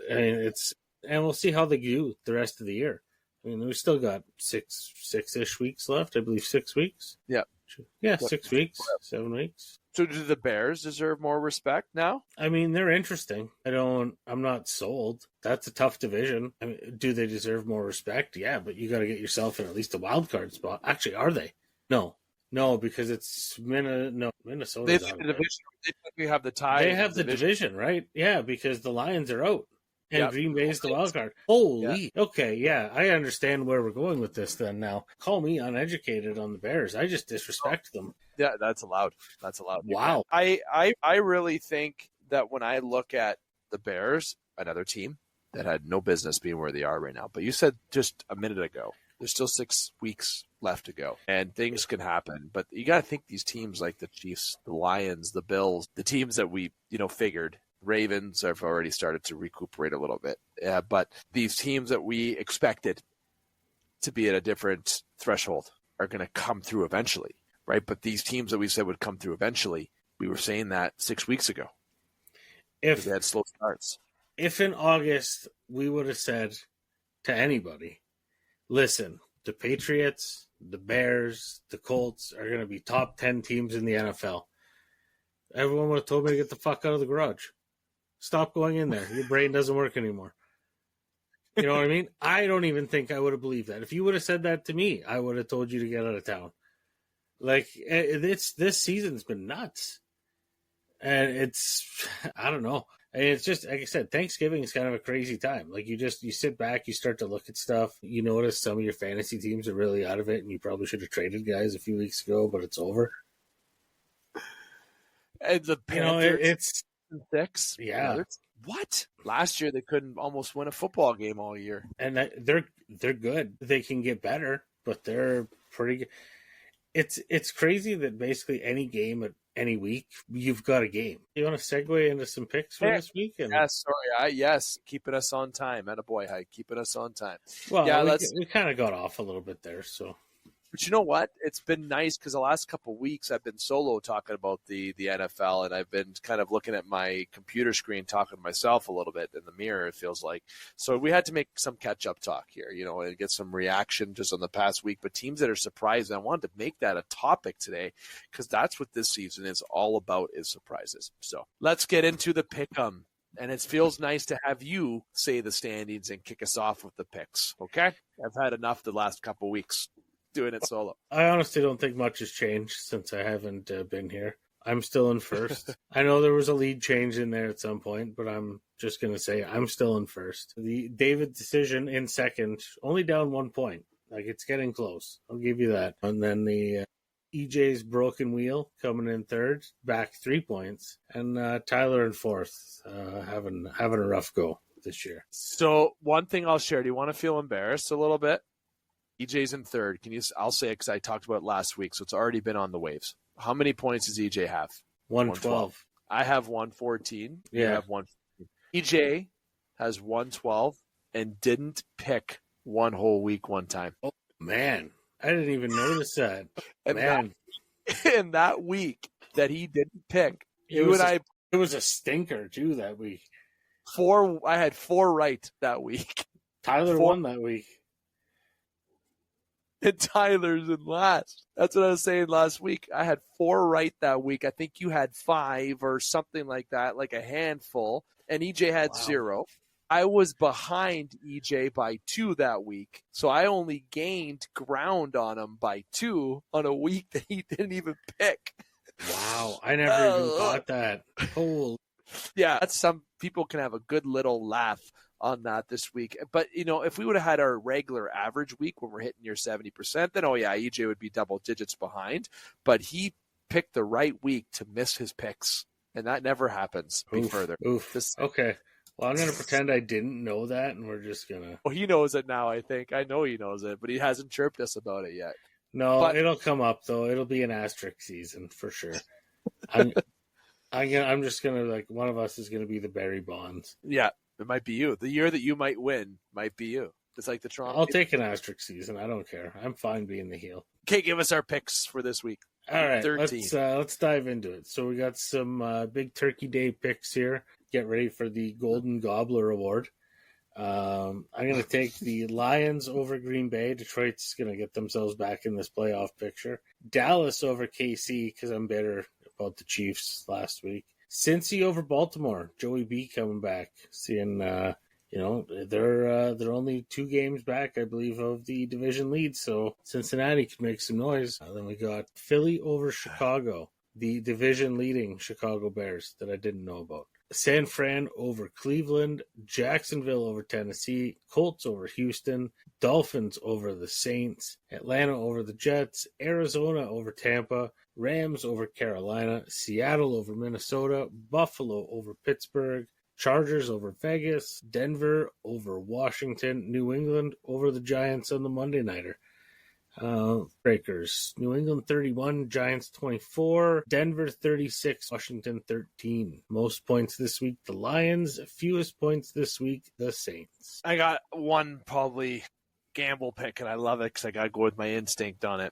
And we'll see how they do the rest of the year. I mean, we still got six-ish weeks left. I believe 6 weeks. Yeah. Yeah, 6 weeks, 7 weeks. So do the Bears deserve more respect now? I mean, they're interesting. I'm not sold. That's a tough division. I mean, do they deserve more respect? Yeah, but you got to get yourself in at least a wild card spot. Actually, are they? No, because it's Minnesota. They have the division. They have the tie. They have the division, right? Yeah, because the Lions are out. And Green Bay is the wild card. Holy. Yeah. Okay, yeah. I understand where we're going with this then now. Call me uneducated on the Bears. I just disrespect them. Yeah, that's allowed. Wow. I really think that when I look at the Bears, another team that had no business being where they are right now, but you said just a minute ago, there's still 6 weeks left to go, and things can happen. But you got to think these teams like the Chiefs, the Lions, the Bills, the teams that we figured, Ravens have already started to recuperate a little bit. But these teams that we expected to be at a different threshold are going to come through eventually, right? But these teams that we said would come through eventually, we were saying that 6 weeks ago. If they had slow starts. If in August we would have said to anybody, listen, the Patriots, the Bears, the Colts are going to be top 10 teams in the NFL, everyone would have told me to get the fuck out of the garage. Stop going in there. Your brain doesn't work anymore. You know what I mean? I don't even think I would have believed that. If you would have said that to me, I would have told you to get out of town. Like, this season's been nuts. And I don't know. And it's just, like I said, Thanksgiving is kind of a crazy time. Like, you sit back, you start to look at stuff. You notice some of your fantasy teams are really out of it, and you probably should have traded guys a few weeks ago, but it's over. And the Panthers, it's 6. Yeah. What? Last year they couldn't almost win a football game all year. And they're good. They can get better, but they're pretty good. It's crazy that basically any game at any week you've got a game. You want to segue into some picks for this week? Yes, sorry. Keeping us on time. Attaboy, Hyke, keeping us on time. Well, we kind of got off a little bit there, so. But you know what? It's been nice because the last couple of weeks I've been solo talking about the NFL, and I've been kind of looking at my computer screen talking to myself a little bit in the mirror, it feels like. So we had to make some catch-up talk here, and get some reaction just on the past week. But teams that are surprised, I wanted to make that a topic today because that's what this season is all about, is surprises. So let's get into the pick-em. And it feels nice to have you say the standings and kick us off with the picks, okay? I've had enough the last couple of weeks doing it solo. I honestly don't think much has changed since I haven't been here. I'm still in first. I know there was a lead change in there at some point, but I'm just going to say I'm still in first. The David decision in second, only down 1 point. Like, it's getting close. I'll give you that. And then the EJ's broken wheel coming in third, back 3 points. And Tyler in fourth, having a rough go this year. So one thing I'll share, do you want to feel embarrassed a little bit? EJ's in third. I'll say it because I talked about it last week, so it's already been on the waves. How many points does EJ have? 112. I have 114. Yeah. You have 114. EJ has 112 and didn't pick one whole week one time. Oh, man. I didn't even notice that. And that week that he didn't pick, it was a stinker, too, that week. I had 4 right that week. Tyler won that week. And Tyler's in last. That's what I was saying last week. I had 4 right that week. I think you had 5 or something like that, like a handful. And EJ had 0. I was behind EJ by 2 that week. So I only gained ground on him by 2 on a week that he didn't even pick. Wow. I never even thought that. Holy. Yeah, that's some people can have a good little laugh on that this week. But, if we would have had our regular average week when we're hitting near 70%, then, EJ would be double digits behind. But he picked the right week to miss his picks, and that never happens further. Okay. Well, I'm going to pretend I didn't know that, and we're just going to... Well, he knows it now, I think. I know he knows it, but he hasn't chirped us about it yet. No, it'll come up, though. It'll be an asterisk season, for sure. I'm just going to, one of us is going to be the Barry Bonds. Yeah. It might be you. The year that you might win might be you. It's like the Toronto. I'll take an asterisk season. I don't care. I'm fine being the heel. Okay, give us our picks for this week. All right, 13. let's dive into it. So we got some big Turkey Day picks here. Get ready for the Golden Gobbler Award. I'm going to take the Lions over Green Bay. Detroit's going to get themselves back in this playoff picture. Dallas over KC because I'm bitter about the Chiefs last week. Cincy over Baltimore. Joey B coming back. Seeing, they're only 2 games back, I believe, of the division lead. So Cincinnati could make some noise. Then we got Philly over Chicago. The division leading Chicago Bears that I didn't know about. San Fran over Cleveland, Jacksonville over Tennessee, Colts over Houston, Dolphins over the Saints, Atlanta over the Jets, Arizona over Tampa, Rams over Carolina, Seattle over Minnesota, Buffalo over Pittsburgh, Chargers over Vegas, Denver over Washington, New England over the Giants on the Monday Nighter. Breakers. New England 31, Giants 24, Denver 36, Washington 13. Most points this week, the Lions. Fewest points this week, the Saints. I got one probably gamble pick, and I love it because I got to go with my instinct on it.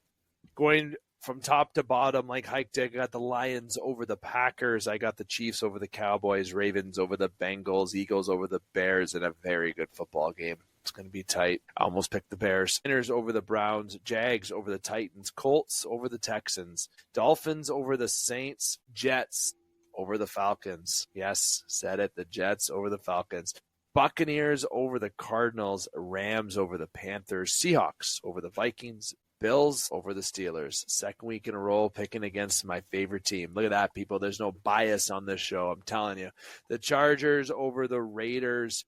Going from top to bottom, like Hykel did, I got the Lions over the Packers. I got the Chiefs over the Cowboys, Ravens over the Bengals, Eagles over the Bears in a very good football game. It's going to be tight. I almost picked the Bears. Niners over the Browns. Jags over the Titans. Colts over the Texans. Dolphins over the Saints. Jets over the Falcons. Yes, said it. The Jets over the Falcons. Buccaneers over the Cardinals. Rams over the Panthers. Seahawks over the Vikings. Bills over the Steelers. Second week in a row picking against my favorite team. Look at that, people. There's no bias on this show. I'm telling you. The Chargers over the Raiders.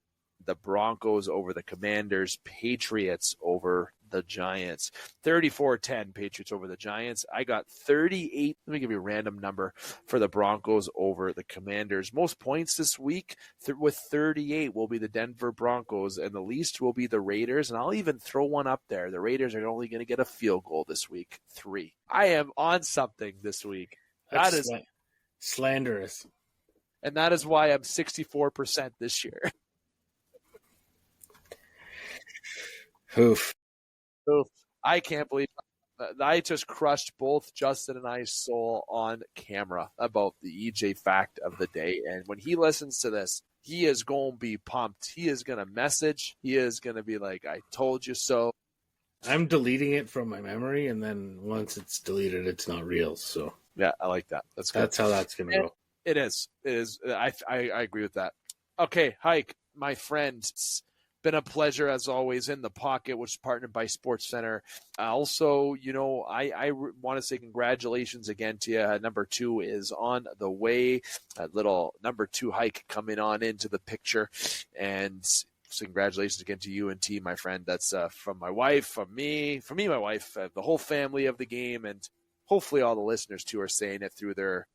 The Broncos over the Commanders, Patriots over the Giants. 34-10 Patriots over the Giants. I got 38. Let me give you a random number for the Broncos over the Commanders. Most points this week with 38 will be the Denver Broncos, and the least will be the Raiders. And I'll even throw one up there. The Raiders are only going to get a field goal this week, 3. I am on something this week. That is slanderous. And that is why I'm 64% this year. Oof. I can't believe I just crushed both Justin and I's soul on camera about the EJ fact of the day. And when he listens to this, he is going to be pumped. He is going to message. He is going to be like, I told you so. I'm deleting it from my memory, and then once it's deleted, it's not real. So yeah, I like that. That's good. That's how that's going to go. It is. I agree with that. Okay, Hike, my friend. Been a pleasure as always. In the Pocket, which is partnered by Sports Center. Also, I want to say congratulations again to you. Number 2 is on the way. A little number 2 hike coming on into the picture, and so congratulations again to you and T, my friend. That's from my wife, from me, my wife, the whole family of the game, and hopefully all the listeners too are saying it through their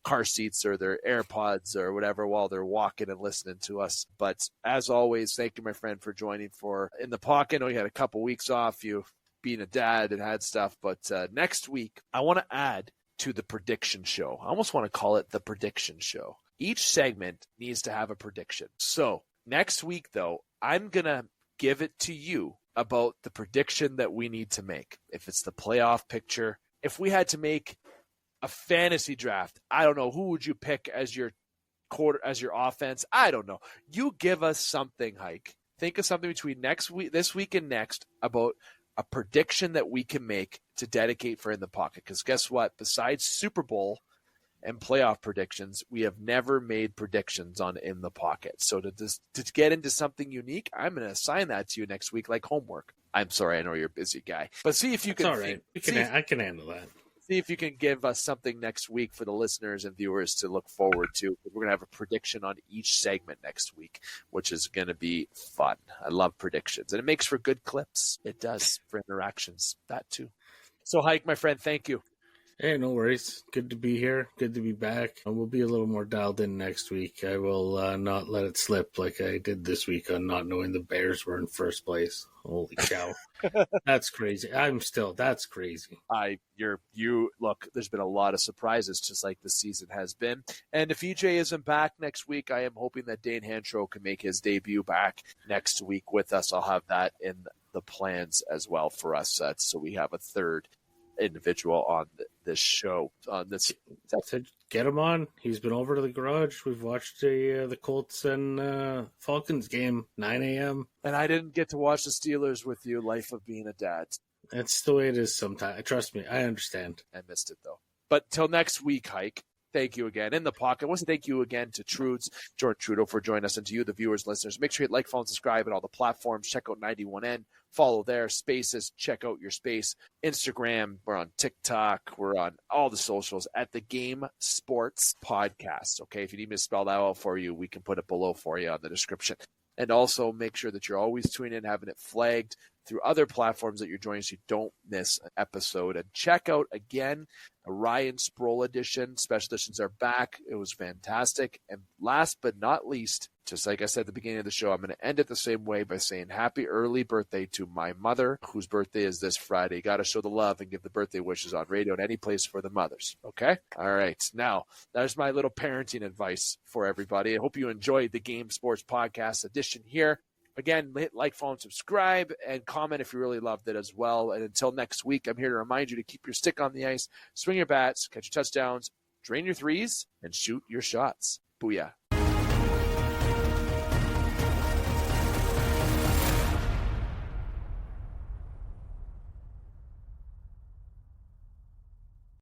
car seats or their AirPods or whatever while they're walking and listening to us. But as always, thank you, my friend, for joining for In the Pocket. I know you had a couple weeks off, you being a dad and had stuff, but next week I want to add to the prediction show. I almost want to call it the prediction show. Each segment needs to have a prediction. So next week, though, I'm going to give it to you about the prediction that we need to make. If it's the playoff picture, if we had to make a fantasy draft, I don't know, who would you pick as your offense? I don't know. You give us something, Hike. Think of something between this week and next about a prediction that we can make to dedicate for In the Pocket. Because guess what? Besides Super Bowl and playoff predictions, we have never made predictions on In the Pocket. So to get into something unique, I'm going to assign that to you next week like homework. I'm sorry, I know you're a busy guy. But see if you can. All right. I can handle that. See if you can give us something next week for the listeners and viewers to look forward to. We're going to have a prediction on each segment next week, which is going to be fun. I love predictions, and it makes for good clips. It does for interactions, that too. So, Hike, my friend, thank you. Hey, no worries. Good to be here. Good to be back. And we'll be a little more dialed in next week. I will not let it slip like I did this week on not knowing the Bears were in first place. Holy cow. That's crazy. That's crazy. Look, there's been a lot of surprises, just like the season has been. And if EJ isn't back next week, I am hoping that Dane Hancho can make his debut back next week with us. I'll have that in the plans as well for us. So we have a third individual on this show. Get him on. He's been over to the garage. We've watched the Colts and Falcons game, 9 a.m. And I didn't get to watch the Steelers with you. Life of being a dad. That's the way it is sometimes. Trust me, I understand. I missed it, though. But till next week, Hike, thank you again. In the pocket, I want to thank you again to Jordan Trudeau, for joining us, and to you, the viewers, listeners. Make sure you like, follow, and subscribe at all the platforms. Check out 91N. Follow there. Spaces. Check out your space. Instagram. We're on TikTok. We're on all the socials at the Game Sports Podcast. Okay, if you need me to spell that out for you, we can put it below for you on the description. And also make sure that you're always tuning in, having it flagged through other platforms that you're joining so you don't miss an episode. And check out, again, a Ryan Sproul edition. Special editions are back. It was fantastic. And last but not least, just like I said at the beginning of the show, I'm going to end it the same way by saying happy early birthday to my mother, whose birthday is this Friday. Got to show the love and give the birthday wishes on radio and any place for the mothers. Okay? All right. Now, there's my little parenting advice for everybody. I hope you enjoyed the Game Sports Podcast edition here. Again, hit like, follow, and subscribe, and comment if you really loved it as well. And until next week, I'm here to remind you to keep your stick on the ice, swing your bats, catch your touchdowns, drain your threes, and shoot your shots. Booyah.